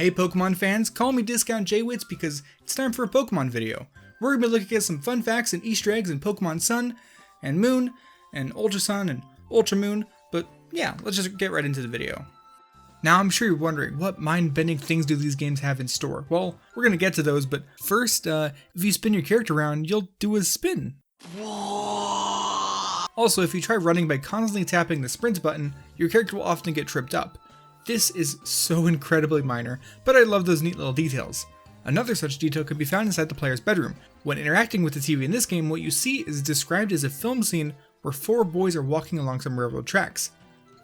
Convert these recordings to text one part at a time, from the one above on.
Hey Pokemon fans, call me Discount J-Wits because it's time for a Pokemon video. We're going to be looking at some fun facts and Easter eggs in Pokemon Sun and Moon and Ultra Sun and Ultra Moon, but yeah, let's just get right into the video. Now I'm sure you're wondering, what mind-bending things do these games have in store? Well, we're going to get to those, but first, if you spin your character around, you'll do a spin. Also, if you try running by constantly tapping the sprint button, your character will often get tripped up. This is so incredibly minor, but I love those neat little details. Another such detail can be found inside the player's bedroom. When interacting with the TV in this game, what you see is described as a film scene where four boys are walking along some railroad tracks.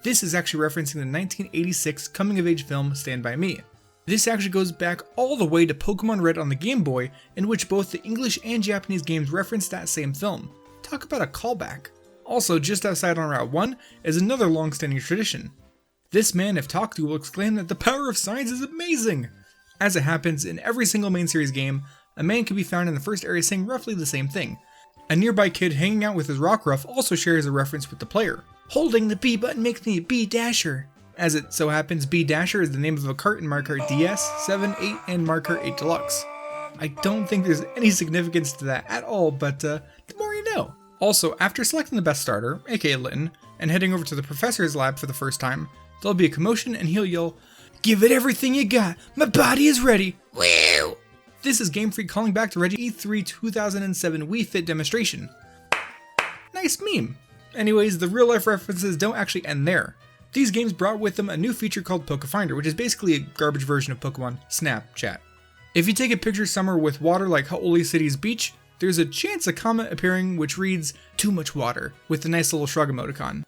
This is actually referencing the 1986 coming-of-age film Stand By Me. This actually goes back all the way to Pokémon Red on the Game Boy, in which both the English and Japanese games reference that same film. Talk about a callback. Also, just outside on Route 1 is another long-standing tradition. This man, if talked to, will exclaim that the power of science is amazing! As it happens, in every single main series game, a man can be found in the first area saying roughly the same thing. A nearby kid hanging out with his Rockruff also shares a reference with the player. Holding the B button makes me a B Dasher. As it so happens, B Dasher is the name of a cart in Mario Kart DS, 7, 8, and Mario Kart 8 Deluxe. I don't think there's any significance to that at all, but the more you know. Also, after selecting the best starter, aka Litten, and heading over to the professor's lab for the first time, there'll be a commotion and he'll yell, "Give it everything you got, my body is ready, woo!" This is Game Freak calling back to Reggie E3 2007 Wii Fit demonstration. Nice meme. Anyways, the real life references don't actually end there. These games brought with them a new feature called Pokefinder, which is basically a garbage version of Pokemon Snapchat. If you take a picture somewhere with water like Hau'oli City's beach, there's a chance a comment appearing which reads, "Too much water," with a nice little shrug emoticon.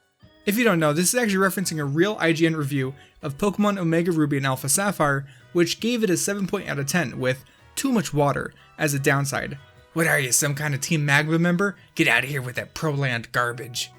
If you don't know, this is actually referencing a real IGN review of Pokemon Omega Ruby and Alpha Sapphire, which gave it a 7 out of 10 with "too much water" as a downside. What are you, some kind of Team Magma member? Get out of here with that Pro-Land garbage.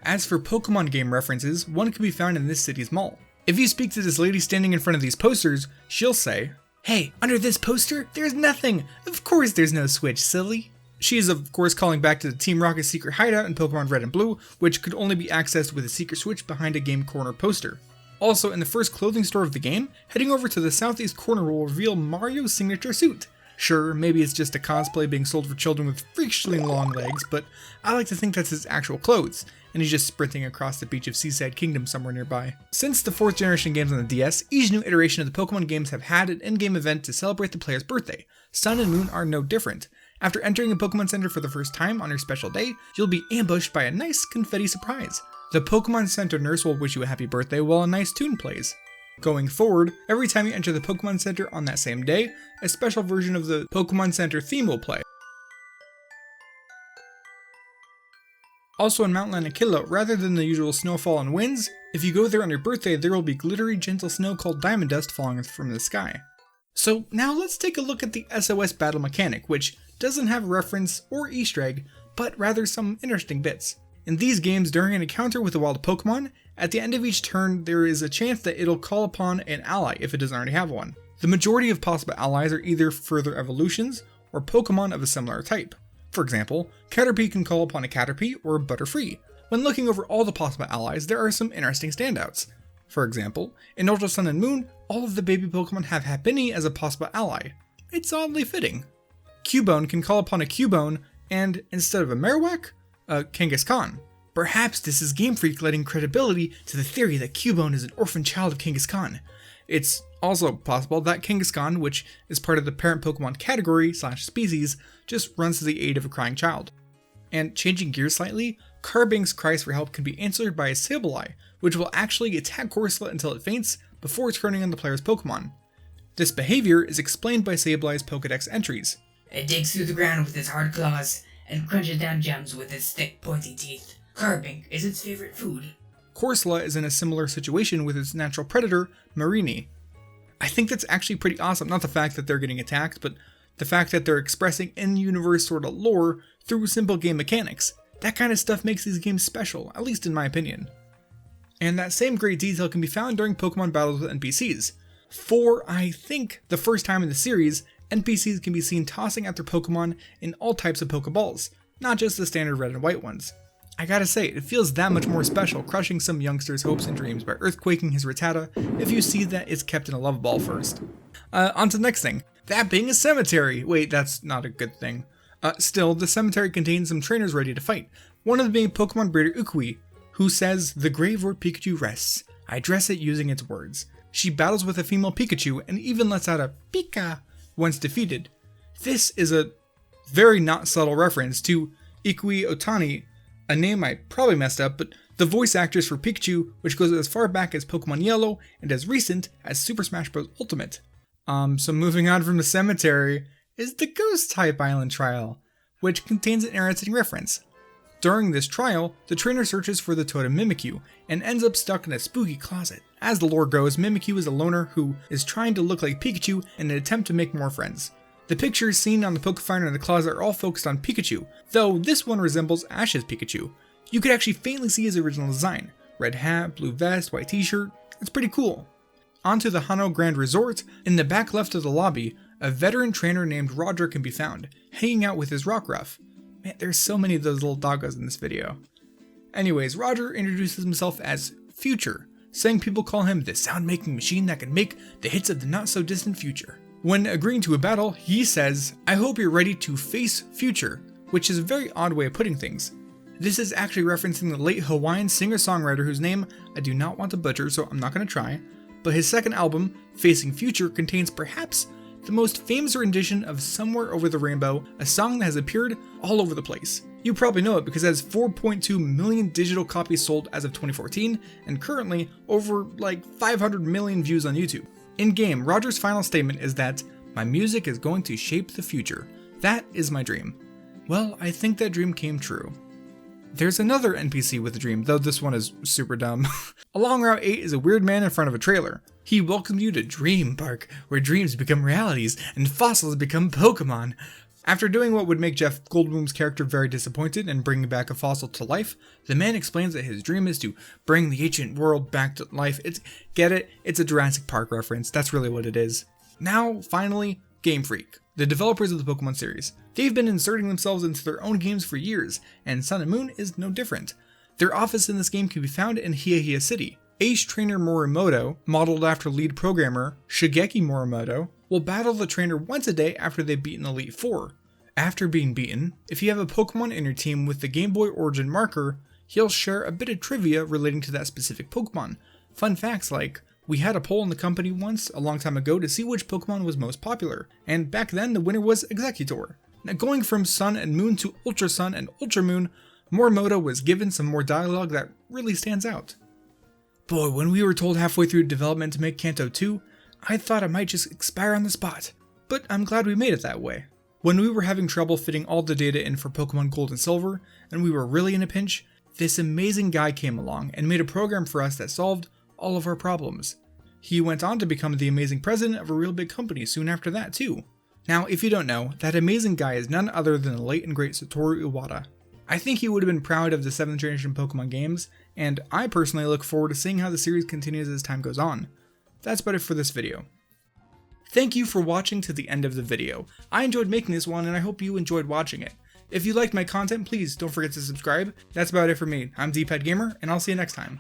As for Pokemon game references, one can be found in this city's mall. If you speak to this lady standing in front of these posters, she'll say, "Hey, under this poster, there's nothing. Of course there's no switch, silly." She is of course calling back to the Team Rocket's secret hideout in Pokemon Red and Blue, which could only be accessed with a secret switch behind a game corner poster. Also, in the first clothing store of the game, heading over to the southeast corner will reveal Mario's signature suit. Sure, maybe it's just a cosplay being sold for children with freakishly long legs, but I like to think that's his actual clothes, and he's just sprinting across the beach of Seaside Kingdom somewhere nearby. Since the 4th generation games on the DS, each new iteration of the Pokemon games have had an in-game event to celebrate the player's birthday. Sun and Moon are no different. After entering a Pokemon Center for the first time on your special day, you'll be ambushed by a nice confetti surprise. The Pokemon Center nurse will wish you a happy birthday while a nice tune plays. Going forward, every time you enter the Pokemon Center on that same day, a special version of the Pokemon Center theme will play. Also in Mount Lanakila, rather than the usual snowfall and winds, if you go there on your birthday, there will be glittery, gentle snow called diamond dust falling from the sky. So now let's take a look at the SOS battle mechanic, which doesn't have a reference or Easter egg, but rather some interesting bits. In these games, during an encounter with a wild Pokemon, at the end of each turn there is a chance that it'll call upon an ally if it doesn't already have one. The majority of possible allies are either further evolutions or Pokemon of a similar type. For example, Caterpie can call upon a Caterpie or a Butterfree. When looking over all the possible allies, there are some interesting standouts. For example, in Ultra Sun and Moon, all of the baby Pokemon have Happiny as a possible ally. It's oddly fitting. Cubone can call upon a Cubone and, instead of a Marowak, a Kangaskhan. Perhaps this is Game Freak letting credibility to the theory that Cubone is an orphan child of Kangaskhan. It's also possible that Kangaskhan, which is part of the parent Pokemon category / species, just runs to the aid of a crying child. And changing gears slightly, Carbank's cries for help can be answered by a Sableye, which will actually attack Corsola until it faints before turning on the player's Pokemon. This behavior is explained by Sableye's Pokedex entries. It digs through the ground with its hard claws and crunches down gems with its thick, pointy teeth. Carbank is its favorite food. Corsola is in a similar situation with its natural predator, Marini. I think that's actually pretty awesome, not the fact that they're getting attacked, but the fact that they're expressing in-universe sort of lore through simple game mechanics. That kind of stuff makes these games special, at least in my opinion. And that same great detail can be found during Pokemon battles with NPCs. For, I think, the first time in the series, NPCs can be seen tossing at their Pokemon in all types of Pokeballs, not just the standard red and white ones. I gotta say, it feels that much more special crushing some youngster's hopes and dreams by earthquaking his Rattata if you see that it's kept in a love ball first. On to the next thing. That being a cemetery! Wait, that's not a good thing. Still, the cemetery contains some trainers ready to fight. One of them being Pokemon breeder Ukui, who says, "The grave where Pikachu rests. I dress it using its words." She battles with a female Pikachu and even lets out a Pika once defeated. This is a very not subtle reference to Ikui Otani, a name I probably messed up, but the voice actress for Pikachu, which goes as far back as Pokemon Yellow and as recent as Super Smash Bros. Ultimate. So moving on from the cemetery is the Ghost-type Island trial, which contains an interesting reference. During this trial, the trainer searches for the totem Mimikyu and ends up stuck in a spooky closet. As the lore goes, Mimikyu is a loner who is trying to look like Pikachu in an attempt to make more friends. The pictures seen on the Pokefinder in the closet are all focused on Pikachu, though this one resembles Ash's Pikachu. You could actually faintly see his original design. Red hat, blue vest, white t-shirt, it's pretty cool. Onto the Hano Grand Resort, in the back left of the lobby, a veteran trainer named Roger can be found, hanging out with his Rockruff. Man, there's so many of those little doggos in this video. Anyways, Roger introduces himself as Future, saying people call him the sound-making machine that can make the hits of the not-so-distant future. When agreeing to a battle, he says, "I hope you're ready to face Future," which is a very odd way of putting things. This is actually referencing the late Hawaiian singer-songwriter whose name I do not want to butcher, so I'm not going to try, but his second album, Facing Future, contains perhaps the most famous rendition of Somewhere Over the Rainbow, a song that has appeared all over the place. You probably know it because it has 4.2 million digital copies sold as of 2014, and currently over like 500 million views on YouTube. In-game, Roger's final statement is that, "My music is going to shape the future. That is my dream." Well, I think that dream came true. There's another NPC with a dream, though this one is super dumb. Along Route 8 is a weird man in front of a trailer. He welcomes you to Dream Park, where dreams become realities and fossils become Pokemon. After doing what would make Jeff Goldblum's character very disappointed and bringing back a fossil to life, the man explains that his dream is to bring the ancient world back to life. Get it? It's a Jurassic Park reference. That's really what it is. Now, finally, Game Freak, the developers of the Pokemon series. They've been inserting themselves into their own games for years, and Sun and Moon is no different. Their office in this game can be found in Hiehia City. Ace trainer Morimoto, modeled after lead programmer Shigeki Morimoto, will battle the trainer once a day after they've beaten Elite Four. After being beaten, if you have a Pokemon in your team with the Game Boy Origin marker, he'll share a bit of trivia relating to that specific Pokemon. Fun facts like, we had a poll in the company once, a long time ago, to see which Pokemon was most popular, and back then the winner was Executor. Now going from Sun and Moon to Ultra Sun and Ultra Moon, Morimoto was given some more dialogue that really stands out. Boy, when we were told halfway through development to make Kanto 2, I thought it might just expire on the spot, but I'm glad we made it that way. When we were having trouble fitting all the data in for Pokemon Gold and Silver, and we were really in a pinch, this amazing guy came along and made a program for us that solved all of our problems. He went on to become the amazing president of a real big company soon after that too. Now, if you don't know, that amazing guy is none other than the late and great Satoru Iwata. I think he would have been proud of the 7th generation Pokemon games, and I personally look forward to seeing how the series continues as time goes on. That's about it for this video. Thank you for watching to the end of the video. I enjoyed making this one and I hope you enjoyed watching it. If you liked my content, please don't forget to subscribe. That's about it for me. I'm DPadGamer, and I'll see you next time.